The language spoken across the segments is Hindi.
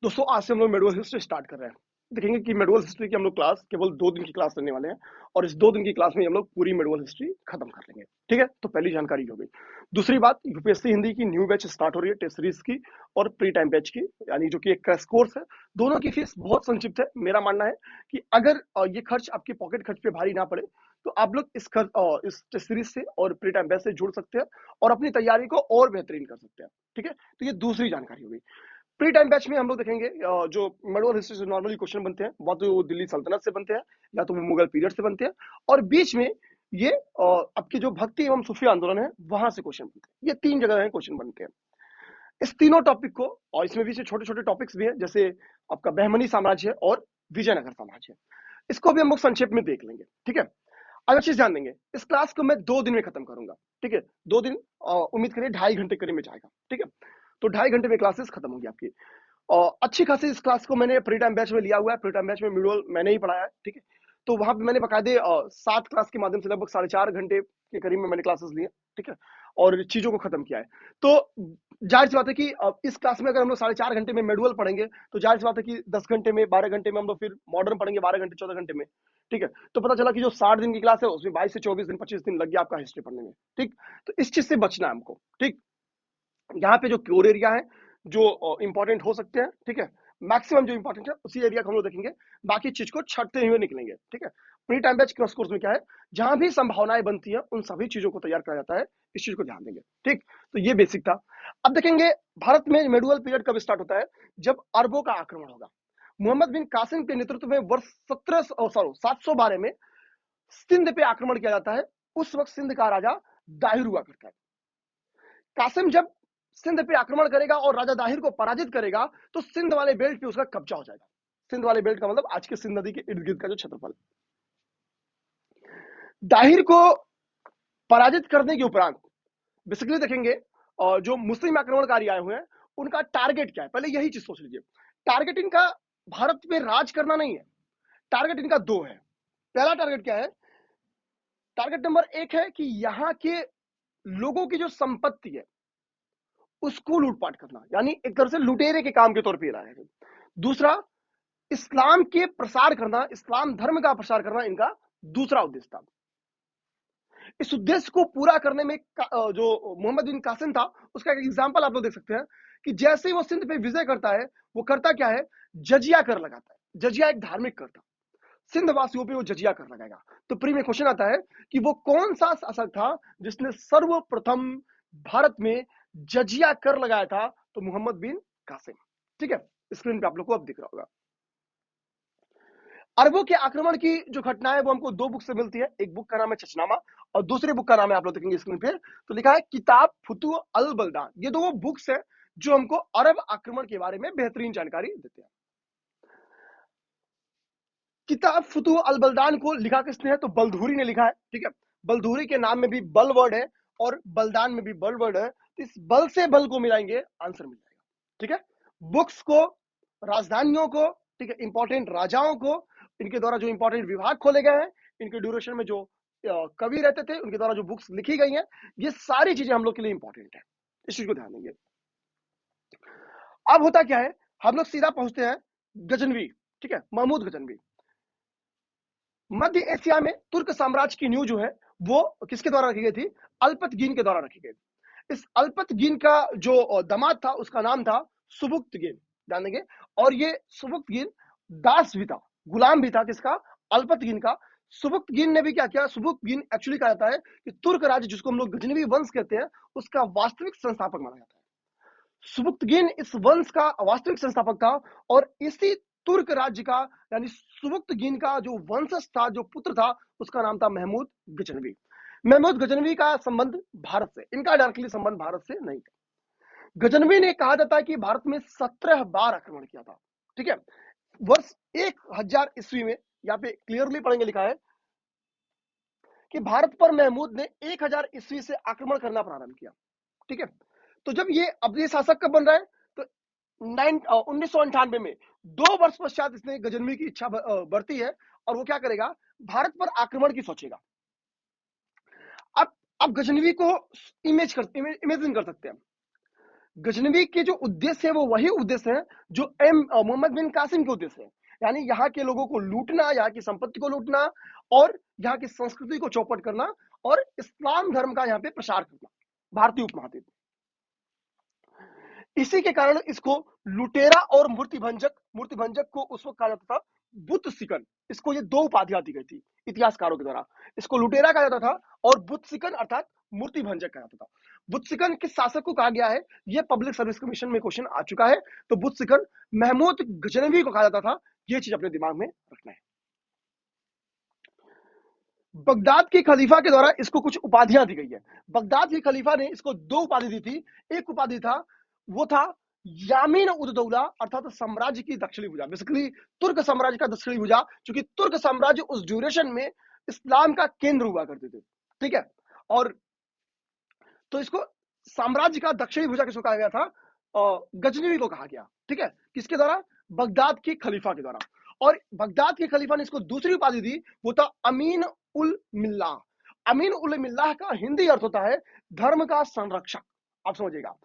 दोस्तों आज से हम लोग मेडुअल हिस्ट्री स्टार्ट कर रहे हैं। देखेंगे कि मेडुअल हिस्ट्री की हम लोग क्लास केवल 2 दिन की क्लास करने वाले हैं और इस 2 दिन की क्लास में हम लोग पूरी मेडुअल हिस्ट्री खत्म कर लेंगे। ठीक है, तो पहली जानकारी हो गई। दूसरी बात, यूपीएससी हिंदी की न्यू बैच स्टार्ट हो रही है, टेस्ट सीरीज की और प्री टाइम बैच की, यानी जो कि एक क्रैश कोर्स है। दोनों की फीस बहुत संक्षिप्त है। मेरा मानना है कि अगर ये खर्च आपके पॉकेट खर्च पे भारी ना पड़े तो आप लोग इस टेस्ट सीरीज से और प्री टाइम बैच से जुड़ सकते हैं और अपनी तैयारी को और बेहतरीन कर सकते हैं। ठीक है, तो ये दूसरी जानकारी हो गई। प्री टाइम बैच में हम लोग देखेंगे जो मेडुअल हिस्ट्री से नॉर्मली क्वेश्चन बनते हैं, वो तो वो दिल्ली सल्तनत से बनते हैं या तो वो मुगल पीरियड से बनते हैं, और बीच में ये आपके जो भक्ति एवं सूफी आंदोलन है वहां से क्वेश्चन बनते हैं। ये 3 जगह है क्वेश्चन बनते हैं इस तीनों टॉपिक को। और इसमें भी से छोटे छोटे टॉपिक्स भी हैं, जैसे आपका बहमनी साम्राज्य और विजयनगर साम्राज्य। इसको भी हम लोग संक्षेप में देख लेंगे। ठीक है, अब एक चीज ध्यान देंगे, इस क्लास को मैं 2 दिन में खत्म करूंगा। ठीक है, 2 दिन, उम्मीद करिए 2.5 घंटे करीब में जाएगा। ठीक है, तो 2.5 घंटे में क्लासेस खत्म होगी आपकी। और अच्छी खासी इस क्लास को मैंने प्री टाइम बैच में लिया हुआ है। प्री टाइम बैच में मिडल मैंने ही पढ़ाया है। ठीक है, तो वहां पे मैंने बकायदे 7 क्लास के माध्यम से लगभग 4.5 घंटे के करीब में मैंने क्लासेस लिए। ठीक है, और चीजों को खत्म किया है। तो जाहिर सी बात है कि इस क्लास में अगर हम लोग 4.5 घंटे में मेडुअल पढ़ेंगे तो जाहिर सी बात है कि 10 घंटे में 12 घंटे में हम लोग फिर मॉडर्न पढ़ेंगे, 12 घंटे 14 घंटे में। ठीक है, तो पता चला कि जो 60 दिन की क्लास है उसमें 22 से 24 दिन 25 दिन लग गया आपका हिस्ट्री पढ़ने में। ठीक, तो इस चीज से बचना है हमको। ठीक, यहाँ पे जो कोर एरिया है, जो इंपॉर्टेंट हो सकते हैं, ठीक है, मैक्सिमम जो इंपॉर्टेंट है उसी एरिया को हम लोग देखेंगे, बाकी चीज को छटते हुए निकलेंगे। ठीक है, pre time batch cross course में क्या है, जहां भी संभावनाएं बनती है उन सभी चीजों को तैयार करा जाता है। इस चीज को ध्यान देंगे। ठीक, तो ये बेसिक था। अब देखेंगे भारत में मेडुअल पीरियड कब स्टार्ट होता है, जब अरबों का आक्रमण होगा। मोहम्मद बिन कासिम के नेतृत्व में वर्ष 712 में सिंध पे आक्रमण किया जाता है। उस वक्त सिंध का राजा दाहिर हुआ करता है। कासिम जब सिंध पे आक्रमण करेगा और राजा दाहिर को पराजित करेगा तो सिंध वाले बेल्ट पे उसका कब्जा हो जाएगा। सिंध वाले बेल्ट का मतलब आज के सिंध नदी के इर्द गिर्द का जो क्षेत्रफल। दाहिर को पराजित करने के उपरांत बेसिकली देखेंगे और जो मुस्लिम आक्रमणकारी आए हुए हैं उनका टारगेट क्या है, पहले यही चीज सोच लीजिए। टारगेट इनका भारत पे राज करना नहीं है, टारगेट इनका दो है। पहला टारगेट क्या है, टारगेट नंबर 1 है कि यहाँ के लोगों की जो संपत्ति है उसको लूटपाट करना, यानी एक तरह से लुटेरे के काम के तौर पर लाया है। दूसरा, इस्लाम के प्रसार करना, इस्लाम धर्म का प्रसार करना इनका दूसरा उद्देश्य था। इस उद्देश्य को पूरा करने में जो मोहम्मद बिन कासिम था उसका एक एग्जांपल आप लोग देख सकते हैं कि जैसे ही वो सिंध पे विजय करता है, वो करता क्या है, जजिया कर लगाता है। जजिया एक धार्मिक कर था, सिंध वासियों पे वो जजिया कर लगाएगा। तो प्री में क्वेश्चन आता है कि वो कौन सा शासक था जिसने सर्वप्रथम भारत में जजिया कर लगाया था, तो मोहम्मद बिन कासिम। ठीक है, स्क्रीन पे आप लोग को अब दिख रहा होगा। अरबों के आक्रमण की जो घटना है वो हमको 2 बुक से मिलती है। एक बुक का नाम है चचनामा और दूसरे बुक का नाम है, आप लोग देखेंगे स्क्रीन पे, तो लिखा है किताब फुतु अल बलदान। ये दो बुक्स है जो हमको अरब आक्रमण के बारे में बेहतरीन जानकारी देते हैं। किताब फुतु अल बलदान को लिखा किसने है, तो बलधूरी ने लिखा है। ठीक है, बलधूरी के नाम में भी बल वर्ड है और बलदान में भी बल वर्ड है, तो इस बल से बल को मिलाएंगे, आंसर मिल जाएगा। ठीक है, बुक्स को, राजधानियों को, ठीक है, इंपॉर्टेंट राजाओं को, इनके द्वारा जो इंपॉर्टेंट विभाग खोले गए हैं, इनके ड्यूरेशन में जो कवि रहते थे उनके द्वारा जो बुक्स लिखी गई हैं, ये सारी चीजें हम लोग के लिए इंपॉर्टेंट है। इस चीज को ध्यान देंगे। अब होता क्या है, हम लोग सीधा पहुंचते हैं गजनवी। ठीक है, महमूद गजनवी। मध्य एशिया में तुर्क साम्राज्य की नींव जो है वो किसके द्वारा रखी गई थी, अल्पतगीन के द्वारा रखी गई। इस अल्पतगीन का जो दामाद था उसका नाम था सुबुक्तगीन, ध्यान देंगे। और ये सुबुक्तगीन दास भी था, गुलाम भी था, किसका, अल्पतगीन का। सुबुक्तगीन ने भी क्या किया, सुबुक्तगीन एक्चुअली कहा जाता है कि तुर्क राज्य जिसको हम लोग गजनवी वंश कहते हैं उसका वास्तविक संस्थापक माना जाता है। सुबुक्तगीन इस वंश का वास्तविक संस्थापक था और इसी तुर्क राज्य का, यानी सुबुक्तगीन का जो वंशज था, जो पुत्र था, उसका नाम था महमूद गजनवी। महमूद गजनवी का संबंध भारत से, इनका डायरेक्टली संबंध भारत से नहीं था। गजनवी ने कहा जाता है कि भारत में 17 बार आक्रमण किया था। ठीक है, वर्ष 1000 ईस्वी में, यहाँ पे क्लियरली पढ़ेंगे, लिखा है कि भारत पर महमूद ने 1000 ईस्वी से आक्रमण करना प्रारंभ किया। ठीक है, तो जब ये अब ये शासक कब बन रहा है, तो 1998 में 2 वर्ष पश्चात इसने गजनवी की इच्छा बढ़ती है और वो क्या करेगा, भारत पर आक्रमण की सोचेगा। अब गजनवी को इमेजिन कर सकते हैं। गजनवी के जो उद्देश्य है वो वही उद्देश्य है जो मोहम्मद बिन कासिम के उद्देश्य है, यानी यहाँ के लोगों को लूटना, यहाँ की संपत्ति को लूटना और यहाँ की संस्कृति को चौपट करना और इस्लाम धर्म का यहाँ पे प्रसार करना भारतीय उपमहाद्वीप। इसी के कारण इसको लुटेरा और मूर्तिभंजक को उस वक्त कहा जाता था बुत सिकन। इसको ये दो उपाधियां दी गई थी इतिहासकारों के द्वारा। इसको लुटेरा कहा जाता था और बुत सिकन अर्थात मूर्तिभंजक कहा जाता था। बुत सिकन किस शासक को कहा गया है, ये पब्लिक सर्विस कमीशन में क्वेश्चन आ चुका है। तो बुत सिकन महमूद गजनवी को कहा जाता था, ये चीज अपने दिमाग में रखना है। बगदाद के खलीफा के द्वारा इसको कुछ उपाधियां दी गई है। बगदाद के खलीफा ने इसको दो उपाधि दी थी। एक उपाधि था वो था यामीन उद दौला अर्थात साम्राज्य की दक्षिणी भुजा, बेसिकली तुर्क साम्राज्य का दक्षिणी भुजा, क्योंकि तुर्क साम्राज्य उस ड्यूरेशन में इस्लाम का केंद्र हुआ करते थे। ठीक है, और तो इसको साम्राज्य का दक्षिणी भुजा किसको कहा गया था, गजनवी को कहा गया। ठीक है, किसके द्वारा, बगदाद के खलीफा के द्वारा। और बगदाद के खलीफा ने इसको दूसरी उपाधि दी, वो था अमीन उल मिल्लाह। अमीन उल मिल्लाह का हिंदी अर्थ होता है धर्म का संरक्षक। आप समझिएगा,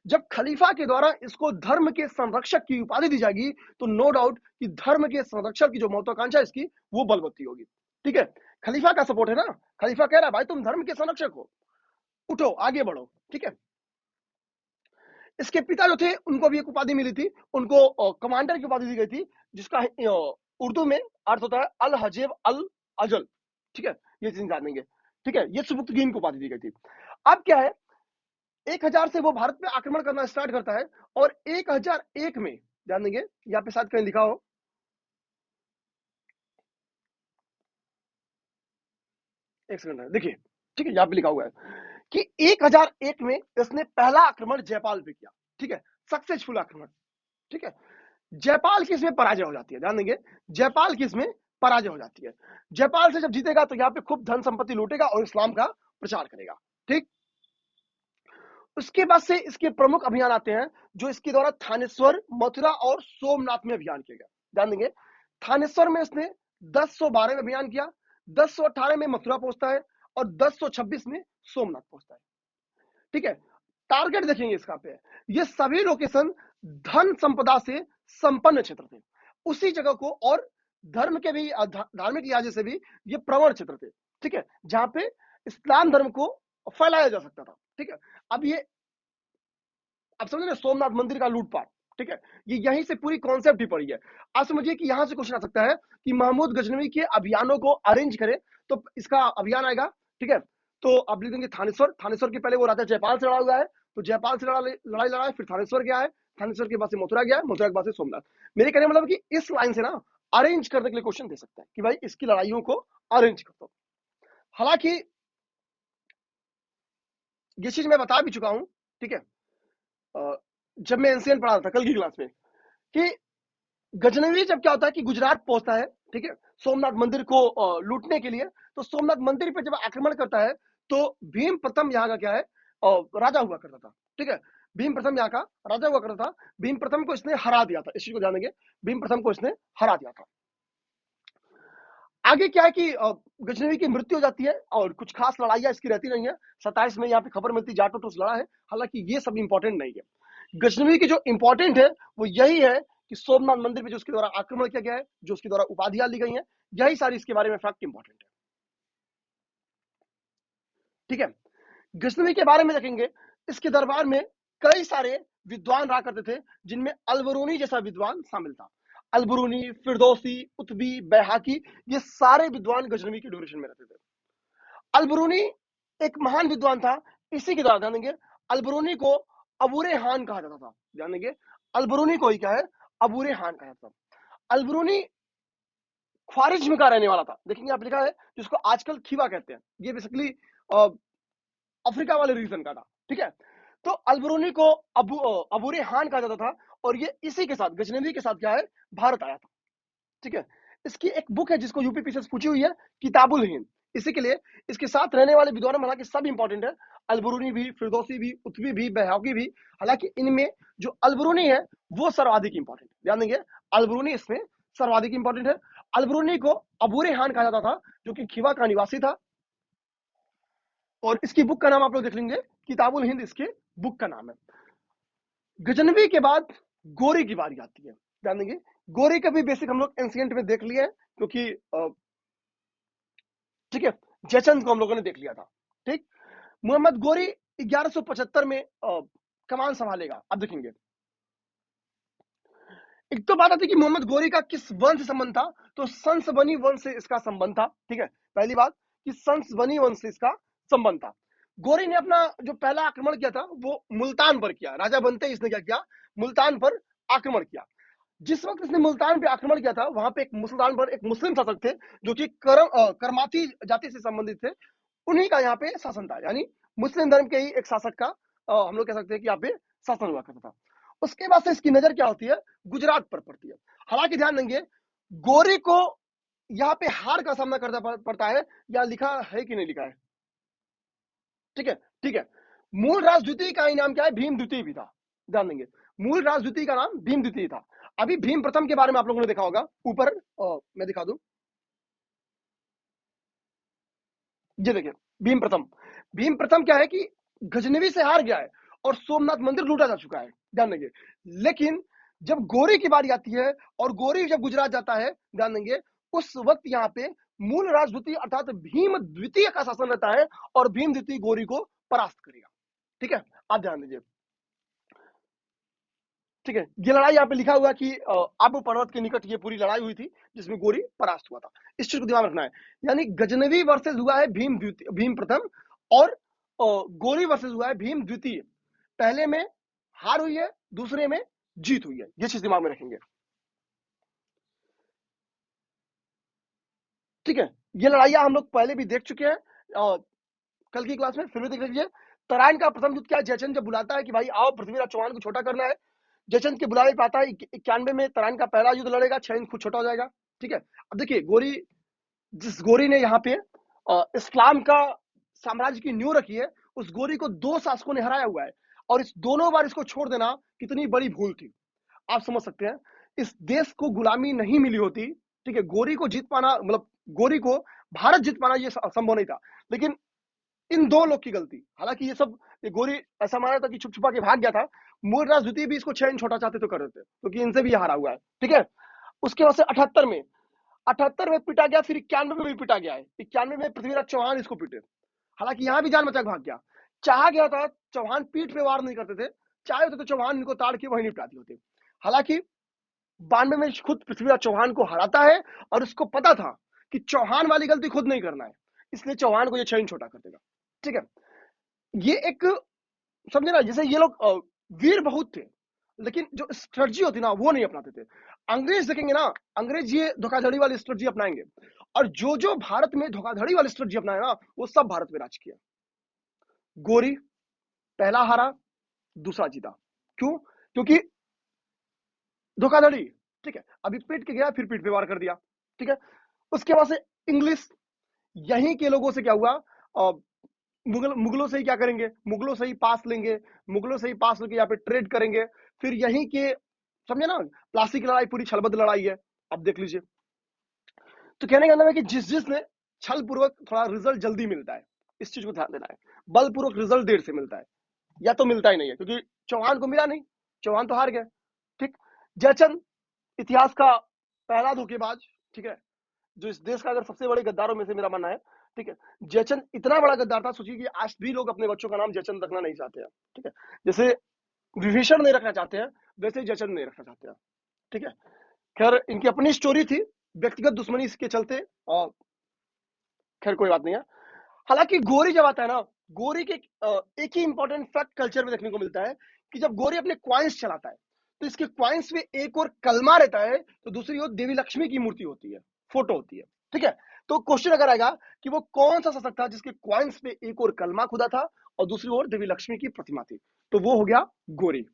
जब खलीफा के द्वारा इसको धर्म के संरक्षक की उपाधि दी जाएगी तो नो डाउट कि धर्म के संरक्षक की जो महत्वाकांक्षा इसकी वो बलवत्ती होगी। ठीक है, खलीफा का सपोर्ट है ना, खलीफा कह रहा है भाई तुम धर्म के संरक्षक हो, उठो आगे बढ़ो। ठीक है, इसके पिता जो थे उनको भी एक उपाधि मिली थी, उनको कमांडर की उपाधि दी गई थी, जिसका उर्दू में अर्थ होता है अल हजेब अल अजल। ठीक है, ये चीज जानेंगे। ठीक है, ये सुबुक्तगीन को उपाधि दी गई थी। अब क्या है, 1000 से वो भारत पे आक्रमण करना स्टार्ट करता है और 1001 में, ध्यान देंगे यहाँ पे साथ कहीं लिखा हो, एक सेकंड देखिए, ठीक है, यहाँ पे लिखा हुआ है कि 1001 में इसने पहला आक्रमण जयपाल पे किया। ठीक है, सक्सेसफुल आक्रमण। ठीक है, जयपाल की इसमें पराजय हो जाती है। ध्यान देंगे, जयपाल की इसमें पराजय हो जाती है। जयपाल से जब जीतेगा तो यहाँ पे खूब धन संपत्ति लूटेगा और इस्लाम का प्रचार करेगा। ठीक, उसके बाद से इसके प्रमुख अभियान आते हैं जो इसके द्वारा थानेश्वर, मथुरा और सोमनाथ में अभियान किया गया। ध्यान देंगे, थानेश्वर में इसने 1012 में अभियान किया, 1018 में मथुरा पहुंचता है और 1026 में सोमनाथ पहुंचता है। ठीक है, टारगेट देखेंगे इसका पे, ये सभी लोकेशन धन संपदा से संपन्न क्षेत्र थे उसी जगह को, और धर्म के भी धार्मिक लिहाज से भी ये प्रवण क्षेत्र थे। ठीक है, जहां पे इस्लाम धर्म को फैलाया जा सकता था। ठीक है, अब ये आप समझ रहे, सोमनाथ मंदिर का लूटपाट। ठीक है, ये यहीं से पूरी कॉन्सेप्ट ही पड़ी है। आप समझिए कि यहां से क्वेश्चन आ सकता है कि महमूद गजनवी के अभियानों को अरेंज करे तो इसका अभियान आएगा। ठीक है, तो आप लिख देंगे थानेश्वर। थानेश्वर के पहले वो राजा जयपाल से लड़ा हुआ है, तो जयपाल से लड़ाई लड़ा है, फिर थानेश्वर गया है, थानेश्वर के बाद से मथुरा गया है, मथुरा के बाद से सोमनाथ। मेरे कहने मतलब कि इस लाइन से ना अरेंज करने के लिए क्वेश्चन दे सकता है कि भाई इसकी लड़ाइयों को अरेंज कर दो। हालांकि ये चीज मैं बता भी चुका हूं। ठीक है, जब मैं एनसीएन पढ़ा था कल की क्लास में, कि गजनवी जब क्या होता है कि गुजरात पहुंचता है, ठीक है, सोमनाथ मंदिर को लूटने के लिए, तो सोमनाथ मंदिर पे जब आक्रमण करता है तो भीम प्रथम यहाँ का क्या है, राजा हुआ करता था। ठीक है, भीम प्रथम यहाँ का राजा हुआ करता था। भीम प्रथम को इसने हरा दिया था, इस चीज को ध्यान देंगे, भीम प्रथम को इसने हरा दिया था। आगे क्या है कि गजनवी की मृत्यु हो जाती है और कुछ खास लड़ाइयां इसकी रहती नहीं है। 27 में यहाँ पे खबर मिलती जाटो टूस लड़ा है, हालांकि ये सब इंपॉर्टेंट नहीं है। गजनवी की जो इंपॉर्टेंट है वो यही है कि सोमनाथ मंदिर पे जो उसके द्वारा आक्रमण किया गया है, जो उसके द्वारा उपाधियां ली गई हैं, यही सारी इसके बारे में फैक्ट इंपॉर्टेंट है। ठीक है, गजनवी के बारे में देखेंगे, इसके दरबार में कई सारे विद्वान रहा करते थे, जिनमें अलबरूनी जैसा विद्वान शामिल था। अलबरूनी, फिरदौसी, उतबी, बैहाकी, ये सारे विद्वान गजनवी के ड्यूरेशन में रहते थे। अलबरूनी एक महान विद्वान था, इसी के द्वारा ध्यान देंगे अलबरूनी को अबूरे हान कहा जाता था। ध्यान देंगे, अलबरूनी को ही क्या है, अबूरे हान कहा जाता था। अलबरूनी ख्वारिज्म का रहने वाला था। देखेंगे आप लिखा है जिसको आजकल खीवा कहते हैं, ये बेसिकली अफ्रीका वाले रीजन का था। ठीक है, तो अलबरूनी को अबूरे हान कहा जाता था और ये इसी के साथ गजनवी के साथ क्या है, भारत आया था। ठीक है, इसकी एक बुक है जिसको यूपी पीसीएस पूछी हुई है, किताबुल हिंद। इसी के लिए इसके साथ रहने वाले विद्वान हालांकि सब इंपॉर्टेंट है, अलबरूनी भी, फिरदौसी भी, उतबी भी, बैहाकी भी, हालांकि इनमें जो अलबरूनी है वो सर्वाधिक इंपॉर्टेंट है। ध्यान देंगे, अलबरूनी इसमें सर्वाधिक इंपॉर्टेंट है। अलबरूनी को अबूरे हान कहा जाता था, जो कि खिवा का निवासी था, और इसकी बुक का नाम आप लोग देख लेंगे, किताबुल हिंद इसके बुक का नाम है। गजनवी के बाद गोरी की बारी आती है, ध्यान देंगे। गोरी का भी बेसिक हम लोग एंशिएंट में देख लिए हैं, क्योंकि ठीक है, जयचंद को हम लोगों ने देख लिया था। ठीक, मोहम्मद गोरी 1175 में कमान संभालेगा। अब देखेंगे, एक तो बात आती है कि मोहम्मद गोरी का किस वंश से संबंध था, तो संसबनी वंश से इसका संबंध था। ठीक है, पहली बात कि संसबनी वंश से इसका संबंध था। गोरी ने अपना जो पहला आक्रमण किया था वो मुल्तान पर किया, राजा बनते ही इसने क्या किया, मुल्तान पर आक्रमण किया। जिस वक्त इसने मुल्तान पे आक्रमण किया था, वहां पे एक मुसलमान पर एक मुस्लिम शासक थे जो कि करमाती जाति से संबंधित थे, उन्हीं का यहाँ पे शासन था, यानी मुस्लिम धर्म के ही एक शासक का हम लोग कह सकते हैं कि यहाँ पे शासन हुआ करता था। उसके बाद से इसकी नजर क्या होती है, गुजरात पर पड़ती है। हालांकि ध्यान देंगे, गोरी को यहाँ पे हार का सामना करना पड़ता है, या लिखा है कि नहीं लिखा है, ठीक है, ठीक है। मूल राज द्वितीय का ही नाम क्या है, भीम द्वितीय भी था, ध्यान देंगे। मूल राज द्वितीय का नाम भीम द्वितीय था। अभी भीम प्रथम के बारे में आप लोगों ने देखा होगा, ऊपर मैं दिखा दूं, ये देखिए भीम प्रथम क्या है कि गजनवी से हार गया है और सोमनाथ मंदिर लूटा जा चुका है, ध्यान देंगे। लेकिन जब गोरी की बारी आती है और गोरी जब गुजरात जाता है, ध्यान देंगे, उस वक्त यहाँ पे मूल राज द्वितीय अर्थात भीम द्वितीय का शासन रहता है और भीम द्वितीय गोरी को परास्त करेगा। ठीक है, आप ध्यान दीजिए। ठीक है, ये लड़ाई यहाँ पे लिखा हुआ कि आबू पर्वत के निकट ये पूरी लड़ाई हुई थी जिसमें गोरी परास्त हुआ था। इस चीज को ध्यान रखना है, यानी गजनवी वर्सेस हुआ है भीम प्रथम, और गोरी वर्सेस हुआ है भीम द्वितीय। पहले में हार हुई है, दूसरे में जीत हुई है, ये चीज दिमाग में रखेंगे। ठीक है, ये लड़ाइयां हम लोग पहले भी देख चुके हैं, कल की क्लास में फिर भी देख लीजिए। तराइन का प्रथम युद्ध क्या है, जयचंद जब बुलाता है कि भाई आओ पृथ्वीराज चौहान को छोटा करना है, जयचंद के बुलावे पे आता है। 91 में तराइन का पहला युद्ध लड़ेगा, 6 इंच खुद छोटा हो जाएगा। ठीक है, अब देखिए गोरी, जिस गोरी ने यहाँ पे इस्लाम का साम्राज्य की नींव रखी है, उस गोरी को 2 शासकों ने हराया हुआ है, और इस दोनों बार इसको छोड़ देना कितनी बड़ी भूल थी, आप समझ सकते हैं। इस देश को गुलामी नहीं मिली होती, ठीक है, गोरी को जीत पाना, मतलब गोरी को भारत जीत पाना ये संभव नहीं था, लेकिन इन 2 लोग की गलती। हालांकि ये सब, ये गोरी ऐसा माना था कि छुप छुपा के भाग गया था, मूल राज द्वितीय भी इसको 6 इंच छोटा चाहते तो कर देते, क्योंकि इनसे भी ये हारा हुआ है। ठीक है, उसके बाद से 78 में पिटा गया, फिर 91 में भी पिटा गया है। 91 में पृथ्वीराज चौहान इसको पीटे, हालांकि यहां भी जान बचा के भाग गया। चाहा गया था, चौहान पीठ पे वार नहीं करते थे, चाहे होते तो चौहान इनको ताड़ के वहीं निपटा दिए होते। हालांकि 92 में खुद पृथ्वीराज चौहान को हराता है, और उसको पता था कि चौहान वाली गलती खुद नहीं करना है, इसलिए चौहान को ये 6 इंच छोटा कर देगा। ठीक है, ये एक, समझे ना, जैसे ये लोग वीर बहुत थे, लेकिन जो स्ट्रेटजी होती ना वो नहीं अपनाते थे। अंग्रेज देखेंगे ना, अंग्रेज ये धोखाधड़ी वाली स्ट्रेटजी अपनाएंगे, और जो जो भारत में धोखाधड़ी वाली स्ट्रेटजी अपनाए ना, वो सब भारत में राज किया। गोरी पहला हारा, दूसरा जीता, क्यों, क्योंकि धोखाधड़ी। ठीक है, अभी पीट के गया, फिर पीठ पे वार कर दिया। ठीक है, उसके बाद से इंग्लिश, यहीं के लोगों से क्या हुआ, मुगलों से ही क्या करेंगे, मुगलों से ही पास लेंगे, मुगलों से ही पास लेके यहाँ पे ट्रेड करेंगे, फिर यहीं के, समझे ना, प्लासी की लड़ाई पूरी छलबद्ध लड़ाई है। अब देख लीजिए, तो कहने का मतलब है कि जिसने छल पूर्वक थोड़ा रिजल्ट जल्दी मिलता है, इस चीज को ध्यान देना है। बलपूर्वक रिजल्ट देर से मिलता है, या तो मिलता ही नहीं है, क्योंकि चौहान को मिला नहीं, चौहान तो हार गए। ठीक, जयचंद इतिहास का पहला धोखेबाज, ठीक है, जो इस देश का अगर सबसे बड़े गद्दारों में से मेरा मानना है। ठीक है, जयचंद इतना बड़ा गद्दार था, सोचिए कि आज भी लोग अपने बच्चों का नाम जयचंद रखना नहीं चाहते हैं। ठीक है, जैसे विभीषण नहीं रखना चाहते हैं, वैसे ही जयचंद नहीं रखना चाहते हैं। ठीक है, खैर इनकी अपनी स्टोरी थी, व्यक्तिगत दुश्मनी के चलते, और खैर कोई बात नहीं है। हालांकि गोरी जब आता है ना, गोरी के एक ही इंपॉर्टेंट फैक्ट कल्चर में देखने को मिलता है कि जब गोरी अपने क्वाइंस चलाता है, तो इसके क्वाइंस में एक और कलमा रहता है, तो दूसरी ओर देवी लक्ष्मी की मूर्ति होती है, फोटो होती है। ठीक है, तो क्वेश्चन अगर आएगा कि वो कौन सा शासक था जिसके क्वाइंस पे एक और कलमा खुदा था और दूसरी ओर देवी लक्ष्मी की प्रतिमा थी, तो वो हो गया गोरी।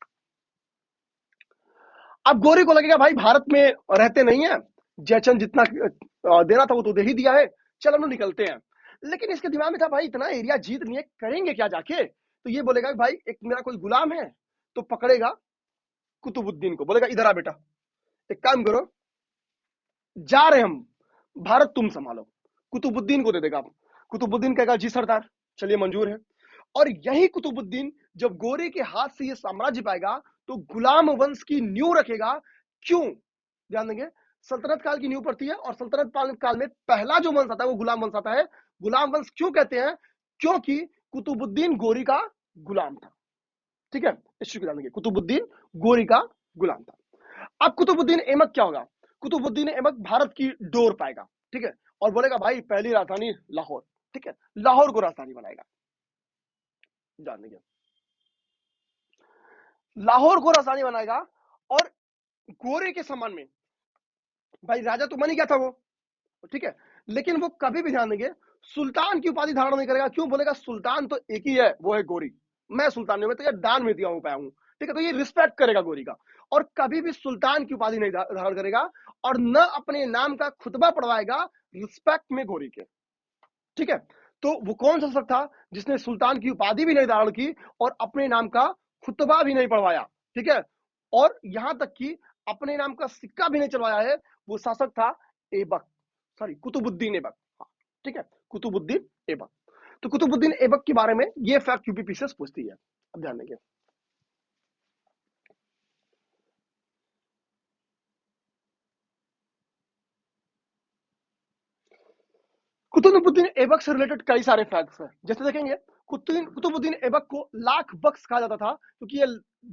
अब गोरी को लगेगा भाई भारत में रहते नहीं है, जयचंद जितना देना था वो तो दे ही दिया है, चलो हम निकलते हैं। लेकिन इसके दिमाग में था भाई इतना एरिया जीत लिए करेंगे क्या जाके, तो ये बोलेगा भाई एक मेरा कोई गुलाम है, तो पकड़ेगा कुतुबुद्दीन को, बोलेगा इधर आ बेटा, एक काम करो, जा रहे हम, भारत तुम संभालो, कुतुबुद्दीन को दे देगा। कुतुबुद्दीन कहेगा जी सरदार, चलिए मंजूर है। और यही कुतुबुद्दीन जब गोरे के हाथ से ये साम्राज्य पाएगा, तो गुलाम वंश की नींव रखेगा। क्यों? ध्यान देंगे, सल्तनत काल की नींव पड़ती है और सल्तनत काल में पहला जो वंश आता है वो गुलाम वंश आता है। गुलाम वंश क्यों कहते हैं? क्योंकि कुतुबुद्दीन गोरी का गुलाम था। ठीक है, इस चीज को ध्यान देंगे, कुतुबुद्दीन गोरी का गुलाम था। अब कुतुबुद्दीन ऐबक क्या होगा? कुतुबुद्दीन ऐबक भारत की डोर पाएगा। ठीक है, और बोलेगा भाई पहली राजधानी लाहौर। ठीक है, लाहौर को राजधानी बनाएगा। ध्यान देंगे, लाहौर को राजधानी बनाएगा। और गोरे के सम्मान में, भाई राजा तो बन ही गया था वो, ठीक है, लेकिन वो कभी भी, ध्यान देंगे, सुल्तान की उपाधि धारण नहीं करेगा। क्यों? बोलेगा सुल्तान तो एक ही है, वो है गोरी, मैं सुल्तान नहीं, मैं तो ये दान में दिया हूं, पाया हूं। ठीक है, तो ये रिस्पेक्ट करेगा गोरी का, और कभी भी सुल्तान की उपाधि नहीं धारण करेगा, और न अपने नाम का खुतबा पढ़वाएगा रिस्पेक्ट में गोरी के। ठीक है, तो वो कौन सा शख्स था जिसने सुल्तान की उपाधि भी नहीं धारण की और अपने नाम का खुतबा भी नहीं पढ़वाया? ठीक है, और यहां तक कि अपने नाम का सिक्का भी नहीं चलवाया है। वो शासक था ऐबक, सॉरी कुतुबुद्दीन ऐबक। हाँ, ठीक है, कुतुबुद्दीन ऐबक। तो कुतुबुद्दीन ऐबक के बारे में ये फैक्ट यूपीपीसीएस पूछती है। अब ध्यान देंगे, कुतुबुद्दीन ऐबक से रिलेटेड कई सारे फैक्ट्स हैं। जैसे देखेंगे, कुतुबुद्दीन ऐबक को लाख बख्श कहा जाता था, क्योंकि ये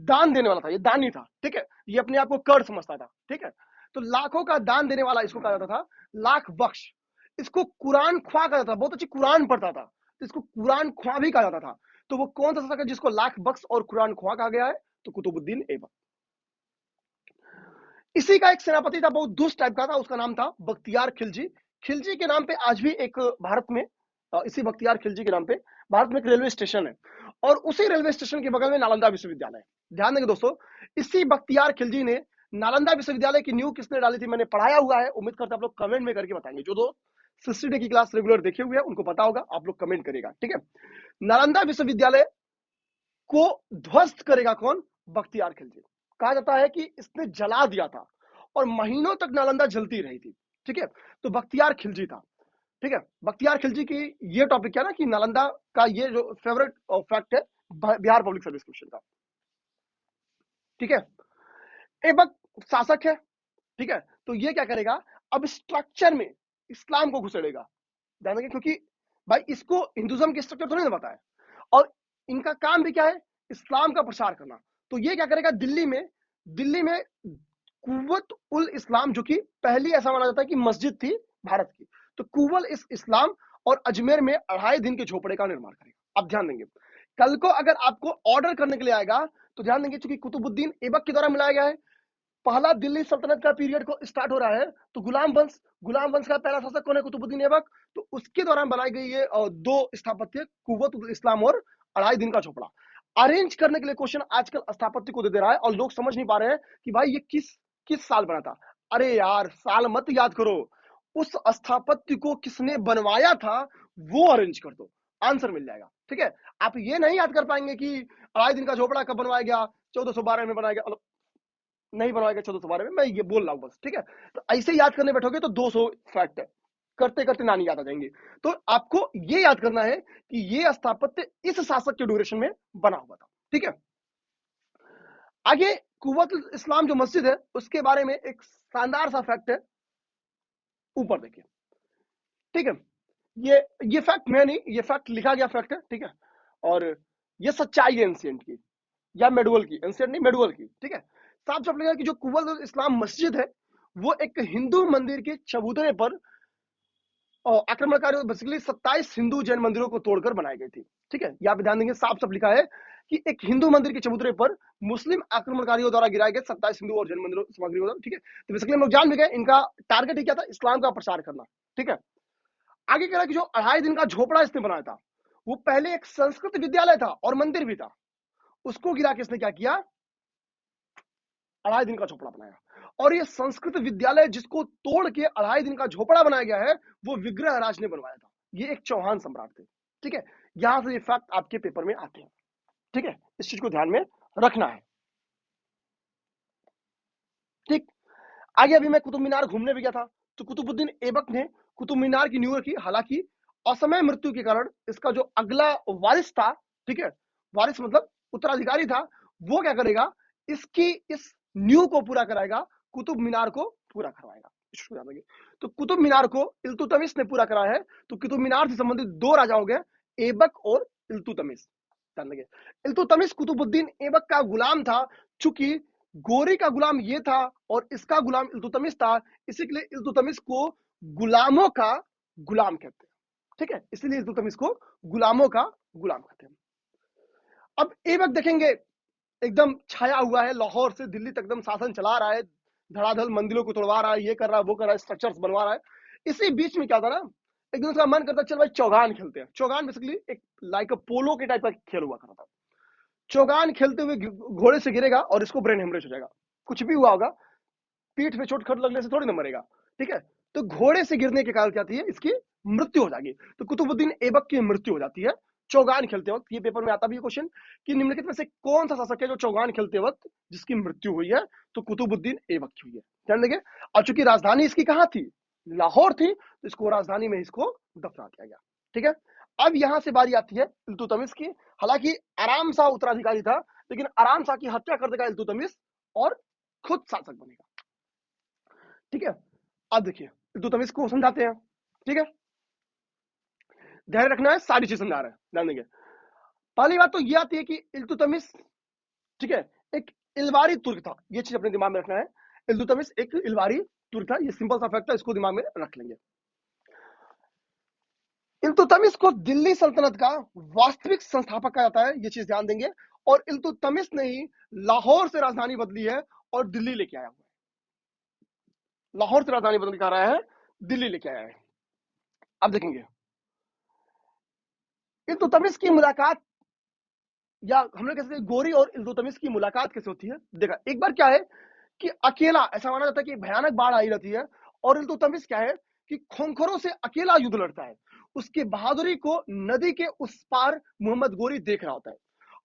दान देने वाला था, ये दानी था। ठीक है, ये अपने आप को कर समझता था। ठीक है, तो लाखों का दान देने वाला इसको कहा जाता था लाख बख्श। इसको कुरान ख्वां कहा जाता था, बहुत अच्छी कुरान पढ़ता था, तो इसको कुरान ख्वां भी कहा जाता था। तो वो कौन सा शासक है जिसको लाख बख्श और कुरान ख्वां कहा गया है? तो कुतुबुद्दीन ऐबक। इसी का एक सेनापति था, बहुत दुष्ट टाइप का था, उसका नाम था बख्तियार खिलजी। खिलजी के नाम पे आज भी एक भारत में, इसी बख्तियार खिलजी के नाम पे भारत में एक रेलवे स्टेशन है, और उसी रेलवे स्टेशन के बगल में नालंदा विश्वविद्यालय है। ध्यान देंगे दोस्तों, इसी बख्तियार खिलजी ने नालंदा विश्वविद्यालय की नींव किसने डाली थी? मैंने पढ़ाया हुआ है, उम्मीद करता आप लोग कमेंट में करके बताएंगे। जो दो हिस्ट्री डे की क्लास रेगुलर देखे हुए हैं उनको पता होगा, आप लोग कमेंट करेगा। ठीक है, नालंदा विश्वविद्यालय को ध्वस्त करेगा कौन? बख्तियार खिलजी। कहा जाता है कि इसने जला दिया था, और महीनों तक नालंदा जलती रही थी। ठीक है, तो बख्तियार खिलजी था। ठीक है, बख्तियार खिलजी की ये टॉपिक क्या ना, कि नालंदा का ये जो फेवरेट फैक्ट है बिहार पब्लिक सर्विस कमीशन का। ठीक है, ऐबक शासक है। ठीक है, तो ये क्या करेगा? अब स्ट्रक्चर में इस्लाम को घुसेड़ेगा। ध्यान देंगे, क्योंकि भाई इसको हिंदुज्म के स्ट्रक्चर थोड़ी ना पता है, और इनका काम भी क्या है? इस्लाम का प्रचार करना। तो ये क्या करेगा? दिल्ली में कुव्वत उल इस्लाम, जो कि पहली ऐसा माना जाता है कि मस्जिद थी भारत की, तो कुव्वल इस इस्लाम, और अजमेर में 2.5 दिन के झोपड़े का निर्माण करेगा। अब ध्यान देंगे, कल को अगर आपको ऑर्डर करने के लिए आएगा, तो ध्यान देंगे, चूंकि कुतुबुद्दीन ऐबक के द्वारा मिलाया गया है, पहला दिल्ली सल्तनत का पीरियड को स्टार्ट हो रहा है, तो गुलाम वंश का पहला शासक कौन है? कुतुबुद्दीन ऐबक। तो उसके दौरान बनाई गई ये दो स्थापत्य, कुव्वत उल इस्लाम और 2.5 दिन का झोपड़ा। अरेंज करने के लिए क्वेश्चन आजकल स्थापत्य को दे रहा है, और लोग समझ नहीं पा रहे हैं कि भाई ये किस किस साल बना था। अरे यार, साल मत याद करो, उस स्थापत्य को किसने बनवाया था वो अरेंज कर दो, आंसर मिल जाएगा। ठीक है, आप ये नहीं याद कर पाएंगे कि 2.5 दिन का झोपड़ा कब बनवाया गया, 1412 में बनाया गया, नहीं बनवाया गया 1412 में, मैं ये बोल रहा हूं बस। ठीक है, तो ऐसे याद करने बैठोगे तो 200 फैक्ट है, करते करते नानी याद आ जाएंगे। तो आपको ये याद करना है कि ये स्थापत्य इस शासक के ड्यूरेशन में बना हुआ था। ठीक है, आगे कुव्वत इस्लाम जो मस्जिद है उसके बारे में एक शानदार सा फैक्ट है, ऊपर देखिए। ठीक है, ये फैक्ट मैं नहीं, ये फैक्ट लिखा गया फैक्ट है। ठीक है, और ये सच्चाई है एंशिएंट की, या मेडुअल की, एंशिएंट नहीं मेडुअल की। ठीक है, साफ साफ लिखा है कि जो कुव्वत इस्लाम मस्जिद है वो एक हिंदू मंदिर के चबूतरे पर आक्रमणकारियों, बेसिकली 27 हिंदू जैन मंदिरों को तोड़कर बनाई गई थी। ठीक है, यहाँ पे ध्यान देंगे, साफ साफ लिखा है कि एक हिंदू मंदिर के चबूतरे पर मुस्लिम आक्रमणकारियों द्वारा गिराए गए 27 हिंदू और जैन मंदिरों सामग्री। ठीक है, तो बेसिकली हम लोग जान भी गए इनका टारगेट ही क्या था? इस्लाम का प्रचार करना। ठीक है, आगे कह रहा है कि जो 2.5 दिन का झोपड़ा इसने बनाया था, वो पहले एक संस्कृत विद्यालय था और मंदिर भी था, उसको गिरा के इसने क्या किया? 2.5 दिन का झोपड़ा बनाया। और ये संस्कृत विद्यालय जिसको तोड़ के 2.5 दिन का झोपड़ा बनाया गया है, वो विग्रह राज ने बनवाया था। ये एक चौहान सम्राट थे। ठीक है, यहां से ये फैक्ट आपके पेपर में आते हैं। ठीक है, इस चीज को ध्यान में रखना है। ठीक, आगे अभी मैं कुतुब मीनार घूमने भी गया था, तो कुतुबुद्दीन ऐबक ने कुतुब मीनार की नींव रखी। हालांकि असमय मृत्यु के कारण इसका जो अगला वारिस था, ठीक है, वारिस मतलब उत्तराधिकारी था, वो क्या करेगा? इसकी इस न्यू को पूरा कराएगा, कुतुब मीनार को पूरा करवाएगा। तो कुतुब मीनार को इल्तुतमिश ने पूरा कराया है। तो कुतुब मीनार से संबंधित दो राजा हो गए, ऐबक और इल्तुतमिश। ध्यान लगे, इल्तुतमिश कुतुबुद्दीन ऐबक का गुलाम था। चूंकि गोरी का गुलाम ये था और इसका गुलाम इल्तुतमिश था, इसी के लिए इल्तुतमिश को गुलामों का गुलाम कहते हैं। ठीक है, इसलिए इल्तुतमिश को गुलामों का गुलाम कहते हैं। अब ऐबक देखेंगे एकदम छाया हुआ है, लाहौर से दिल्ली तक एकदम शासन चला रहा है, धड़ाधड़ मंदिरों को तोड़वा रहा है, ये कर रहा है, वो कर रहा है, स्ट्रक्चर्स बनवा रहा है। इसी बीच में क्या था ना, एक दिन उसका मन करता चल भाई चौगान खेलते हैं। चौगान बेसिकली एक लाइक पोलो के टाइप का खेल हुआ करता था। चौगान खेलते हुए घोड़े से गिरेगा और इसको ब्रेन हेमरेज हो जाएगा, कुछ भी हुआ होगा, पीठ पे चोट खट लगने से थोड़ी ना मरेगा। ठीक है, तो घोड़े से गिरने के कारण क्या थी, इसकी मृत्यु हो जाएगी। तो कुतुबुद्दीन ऐबक की मृत्यु हो जाती है चौगान खेलते वक्त। ये पेपर में आता भी है क्वेश्चन कि निम्नलिखित में से कौन सा शासक है जो चौगान खेलते वक्त जिसकी मृत्यु हुई है, तो कुतुबुद्दीन ऐबक की हुई है। ध्यान देंगे, और चूंकि राजधानी इसकी कहां थी, लाहौर थी, तो इसको राजधानी में इसको दफना किया गया। ठीक है, अब यहां से बारी आती है इल्तुतमिश की। हालांकि आराम शाह उत्तराधिकारी था, लेकिन आराम शाह की हत्या कर देगा इल्तुतमिश और खुद शासक बनेगा। ठीक है, अब देखिए इल्तुतमिश को समझाते हैं। ठीक है, ध्यान रखना है, सारी चीज समझा रहे हैं, ध्यान देंगे। पहली बात तो ये आती है कि इल्तुतमिश, ठीक है, एक इलवारी तुर्क था। ये चीज अपने दिमाग में रखना है, इल्तुतमिश एक इलवारी तुर्क था। ये सिंपल सा फैक्ट है, इसको दिमाग में रख लेंगे। इल्तुतमिश को दिल्ली सल्तनत का वास्तविक संस्थापक कहा जाता है, ये चीज ध्यान देंगे। और इल्तुतमिश ने ही लाहौर से राजधानी बदली है और दिल्ली लेके आया हुआ है। लाहौर से राजधानी बदल कर रहा है, दिल्ली लेके आया है। अब देखेंगे इल्तुतमिश की मुलाकात, या हम लोग कह सकते हैं गोरी और इल्तुतमिश की मुलाकात कैसे होती है। देखा, एक बार क्या है कि अकेला, ऐसा माना जाता है कि भयानक बाढ़ आई रहती है और इल्तुतमिश क्या है कि खोंखरों से अकेला युद्ध लड़ता है। उसकी बहादुरी को नदी के उस पार मोहम्मद गोरी देख रहा होता है,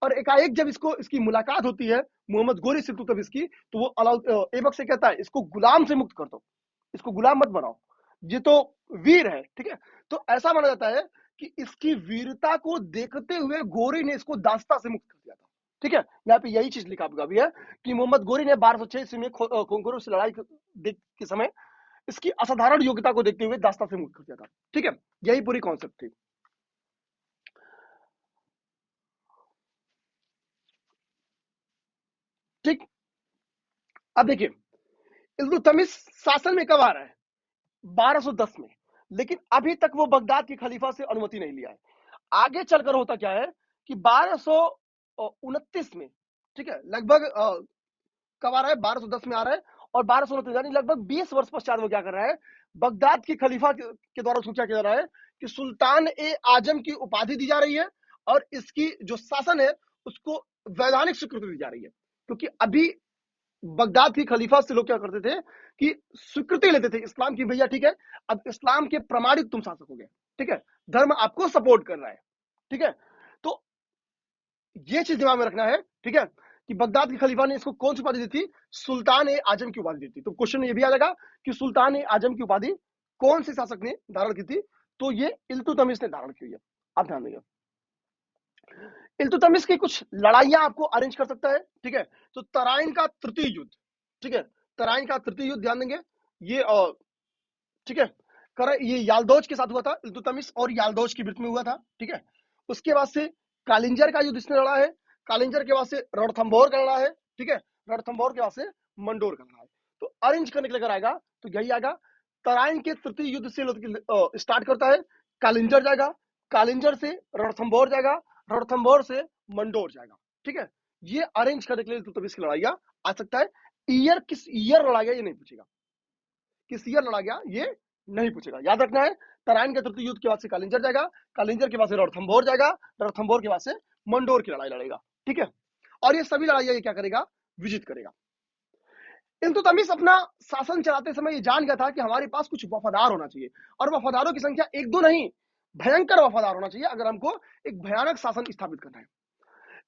और एकाएक जब इसको इसकी मुलाकात होती है मोहम्मद गोरी से इल्तुतमिश की, तो वो ऐबक से कहता है इसको गुलाम से मुक्त कर दो, इसको गुलाम मत बनाओ, ये तो वीर है। ठीक है, तो ऐसा माना जाता है कि इसकी वीरता को देखते हुए गोरी ने इसको दास्ता से मुक्त कर दिया था। ठीक है, यहाँ पे यही चीज लिखा भी है कि मोहम्मद गोरी ने 1206 ईस्वी में खोंखरों से लड़ाई के समय इसकी असाधारण योग्यता को देखते हुए दास्ता से मुक्त कर दिया था। ठीक है, यही पूरी कॉन्सेप्ट थी। ठीक, अब देखिए इल्तुतमिश शासन में कब आ रहा है, 1210 में, लेकिन अभी तक वो बगदाद के खलीफा से अनुमति नहीं लिया है। आगे चलकर होता क्या है कि 1229 में, ठीक है, लगभग कब आ रहा है, 1210 में आ रहा है, और 1229 यानी लगभग 20 वर्ष पश्चात वो क्या कर रहा है, बगदाद के खलीफा के द्वारा उसको क्या किया जा रहा है कि सुल्तान ए आजम की उपाधि दी जा रही है, और इसकी जो शासन है उसको वैधानिक स्वीकृति दी जा रही है। क्योंकि अभी बगदाद की खलीफा से लोग क्या करते थे कि स्वीकृति लेते थे इस्लाम की, भैया ठीक है, अब इस्लाम के प्रमाणित तुम शासक हो गए, ठीक है, धर्म आपको सपोर्ट कर रहा है। ठीक है, तो ये चीज दिमाग में रखना है। ठीक है, कि बगदाद के खलीफा ने इसको कौन सी उपाधि दी थी, सुल्तान ए आजम की उपाधि दी थी। तो क्वेश्चन ये भी आ जाएगा कि सुल्तान ए आजम की उपाधि कौन से शासक ने धारण की थी, तो ये इल्तुतमिश ने धारण की है। आप ध्यान देंगे, इल्तुतमिश की कुछ लड़ाइयां आपको अरेंज कर सकता है। ठीक है, तो तराइन का तृतीय युद्ध, ठीक है, तराइन का तृतीय युद्ध ध्यान देंगे, ये ठीक है, ये यालदौज के साथ हुआ था, इल्तुतमिश और यालदौज की बीच में हुआ था। ठीक है, उसके बाद से कालिंजर का युद्ध इसने लड़ा है, कालिंजर के बाद से रणथंभौर का लड़ा है। ठीक है, रणथंभौर के बाद से मंडोर का लड़ा है। तो अरेंज करने के लिए आएगा तो यही आएगा, तराइन के तृतीय युद्ध से स्टार्ट करता है, कालिंजर जाएगा, कालिंजर से रणथंभौर जाएगा, रणथंभौर से मंडोर जाएगा। ठीक है, ये अरेंज करने के लिए इल्तुतमिश की लड़ाइयां आ सकता है। ईयर किस ईयर लड़ा गया ये नहीं पूछेगा, किस ईयर लड़ा गया ये नहीं पूछेगा, याद रखना है। तराइन के तृतीय युद्ध के बाद से कालिंजर जाएगा, कालिंजर के बाद से रणथंभौर जाएगा, रणथंभौर के बाद से मंडोर की लड़ाई लड़ेगा। ठीक है, और ये सभी लड़ाइयां ये क्या करेगा, विजित करेगा। इल्तुतमिश अपना शासन चलाते समय ये जान गया था कि हमारे पास कुछ वफादार होना चाहिए, और वफादारों की संख्या एक दो नहीं, भयंकर वफादार होना चाहिए अगर हमको एक भयानक शासन स्थापित करना है।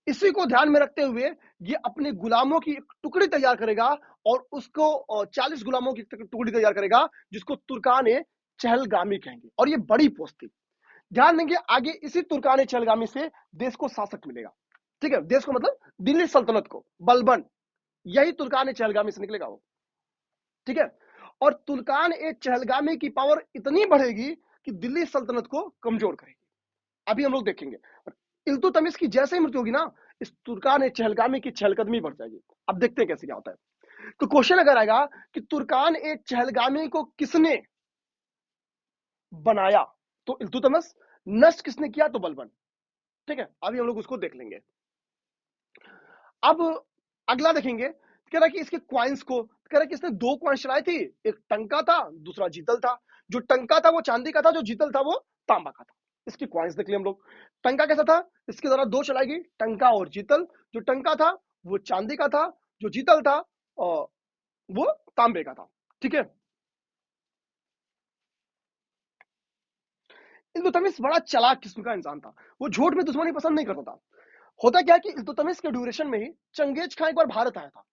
इसी को ध्यान में रखते हुए ये अपने गुलामों की एक टुकड़ी तैयार करेगा, और उसको 40 गुलामों की टुकड़ी तैयार करेगा, जिसको तुर्कान ए चहलगामी कहेंगे, और ये बड़ी पोस्ट थी। ध्यान देंगे आगे इसी तुर्कान चहलगामी से देश को शासक मिलेगा। ठीक है, देश को मतलब दिल्ली सल्तनत को, बलबन, यही तुर्कान ए चहलगामी से निकलेगा वो, ठीक है। और तुर्कान ए चहलगामी की पावर इतनी बढ़ेगी कि दिल्ली सल्तनत को कमजोर करेगी। अभी हम लोग देखेंगे इल्तुतमिश की जैसे ही मृत्यु होगी ना, इस तुर्कान ए चहलगामी की चहलकदमी बढ़ जाएगी। अब देखते हैं कैसे क्या होता है। तो क्वेश्चन अगर आएगा कि तुर्कान ए चहलगामी को किसने बनाया, तो इल्तुतमिश। नष्ट किसने किया, तो बलबन, ठीक है। अभी हम लोग उसको देख लेंगे। अब अगला देखेंगे, कह रहा है कि इसके क्वाइंस को, कह रहा है कि इसने दो क्वाइंस चलाई थी, एक टंका था, दूसरा जीतल था। जो टंका था वो चांदी का था, जो जीतल था वो तांबा का था। इसकी क्वाइंस देख लिया हम लोग। टंका कैसा था, इसके द्वारा दो चलाई गई, टंका और जीतल। जो टंका था वो चांदी का था, जो जीतल था वो तांबे का था, ठीक है। इल्तुतमिश बड़ा चालाक किस्म का इंसान था, वो झूठ में दुश्मनी पसंद नहीं करता था। होता क्या कि इल्तुतमिश के ड्यूरेशन में ही चंगेज खान एक बार भारत आया था।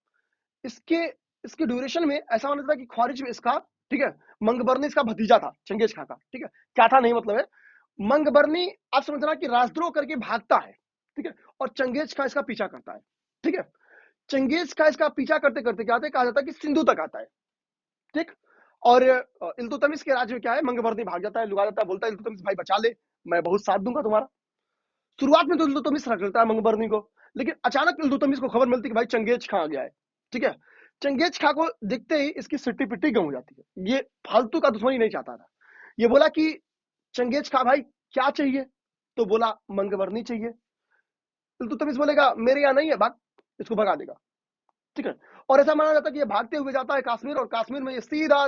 इसके इसके ड्यूरेशन में ऐसा माना था कि ख्वारिज में इसका, ठीक है, मंगबरनी इसका भतीजा था चंगेज खान का, ठीक है। क्या था नहीं मतलब है, मंगबरनी आप समझना कि राजद्रोह करके भागता है, ठीक है, और चंगेज खान इसका पीछा करता है, ठीक है। चंगेज खान इसका पीछा करते करते क्या होता है, कहा जाता है कि सिंधु तक आता है, ठीक। और इल्तुतमिश के राज्य में क्या है, मंगबरनी भाग जाता है, लुगा जाता है, बोलता है इल्तुतमिश भाई बचा ले, मैं बहुत साथ दूंगा तुम्हारा। शुरुआत में तो इल्तुतमिश रख लेता है मंगबरनी को, लेकिन अचानक इल्तुतमिश को खबर मिलती है कि भाई चंगेज खां आ गया है, ठीक है। चंगेज खां को देखते ही इसकी सिट्टी पिट्टी गम हो जाती है। ये फालतू का दुश्मनी नहीं चाहता था। ये बोला कि चंगेज खां भाई क्या चाहिए, तो बोला मंगबरनी चाहिए। इल्तुतमिश बोलेगा मेरे यहाँ नहीं है, भाग, इसको भगा देगा, ठीक है। और ऐसा माना जाता है कि ये भागते हुए जाता है काश्मीर, और काश्मीर में ये सीधा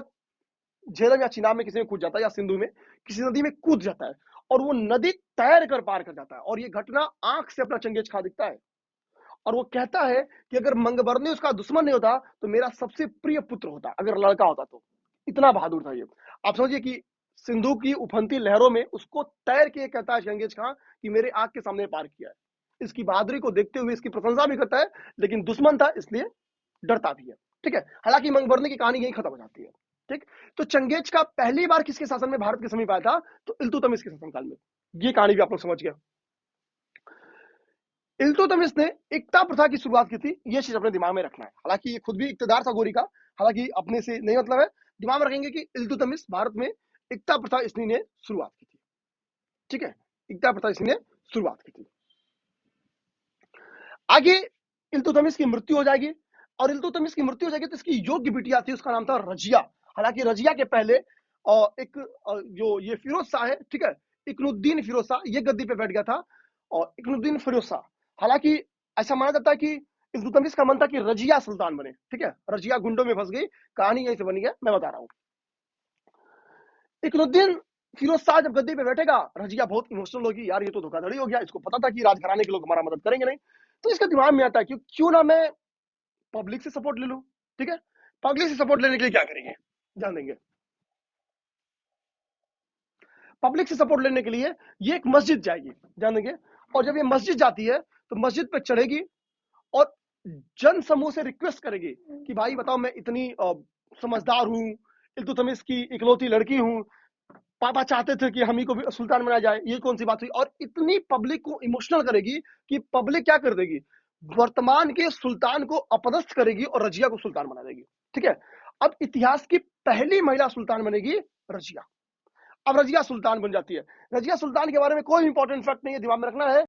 झेलम या चिनाब में किसी में कूद जाता है, या सिंधु में किसी नदी में कूद जाता है, और वो नदी तैर कर पार कर जाता है। और ये घटना आंख से अपना चंगेज खां दिखता है, और वो कहता है कि अगर मंगबरनी उसका दुश्मन नहीं होता तो मेरा सबसे प्रिय पुत्र होता, अगर लड़का होता तो। इतना बहादुर था ये। आप समझिए कि सिंधु की उफनती लहरों में उसको तैर के कहता है चंगेज खां कि मेरे आंख के सामने पार किया है। इसकी बहादुरी को देखते हुए इसकी प्रशंसा भी करता है, लेकिन दुश्मन था इसलिए डरता भी है, ठीक है। हालांकि मंगबरनी की कहानी यही खत्म हो जाती है, ठीक। तो चंगेज का पहली बार किसके शासन में भारत के समीप आया था, तो इल्तुतमिश के शासनकाल में। ये कहानी भी आप लोग समझ गए। इल्तुतमिश ने एकता प्रथा की शुरुआत की थी, ये चीज अपने दिमाग में रखना है। हालांकि ये खुद भी इक्तदार था गोरी का, हालांकि अपने से नहीं मतलब है। दिमाग में रखेंगे कि इल्तुतमिश भारत में एकता प्रथा इसने ने शुरुआत की थी, ठीक है। एकता प्रथा इसने शुरुआत की थी। आगे इल्तुतमिश की मृत्यु हो जाएगी, और इल्तुतमिश की मृत्यु हो जाएगी तो इसकी योग्य बिटिया थी, उसका नाम था रजिया। हालांकि रजिया के पहले एक जो ये फिरोज शाह है, ठीक है, इकनुद्दीन फिरोज शाह, ये गद्दी पे बैठ गया था, और इकनुद्दीन फिरोज शाह। हालांकि ऐसा माना जाता है कि इल्तुतमिश का मन था कि रजिया सुल्तान बने, ठीक है। रजिया गुंडों में फंस गई, कहानी यहीं से बनी है, मैं बता रहा हूँ। इकनुद्दीन फिरोज शाह जब गद्दी पे बैठेगा, रजिया बहुत इमोशनल होगी, यार ये तो धोखाधड़ी हो गया, इसको पता था कि राजघराने के लोग हमारा मदद करेंगे नहीं। तो इसके दिमाग में आता है कि क्यों ना मैं पब्लिक से सपोर्ट ले लूं, ठीक है। पब्लिक से सपोर्ट लेने के लिए क्या करेंगे, जान देंगे। पब्लिक से सपोर्ट लेने के लिए ये एक मस्जिद जाएगी, जान देंगे। और जब ये मस्जिद जाती है तो मस्जिद पे चढ़ेगी और जन समूह से रिक्वेस्ट करेगी कि भाई बताओ, मैं इतनी समझदार हूँ, इल्तुतमिश की इकलौती लड़की हूँ, पापा चाहते थे कि हम ही को भी सुल्तान बनाया जाए, ये कौन सी बात हुई। और इतनी पब्लिक को इमोशनल करेगी कि पब्लिक क्या कर देगी, वर्तमान के सुल्तान को अपदस्थ करेगी और रजिया को सुल्तान बना देगी, ठीक है। अब इतिहास की पहली महिला सुल्तान बनेगी रजिया। अब रजिया सुल्तान बन जाती है। रजिया सुल्तान के बारे में कोई इंपॉर्टेंट फैक्ट नहीं है, दिमाग में रखना है।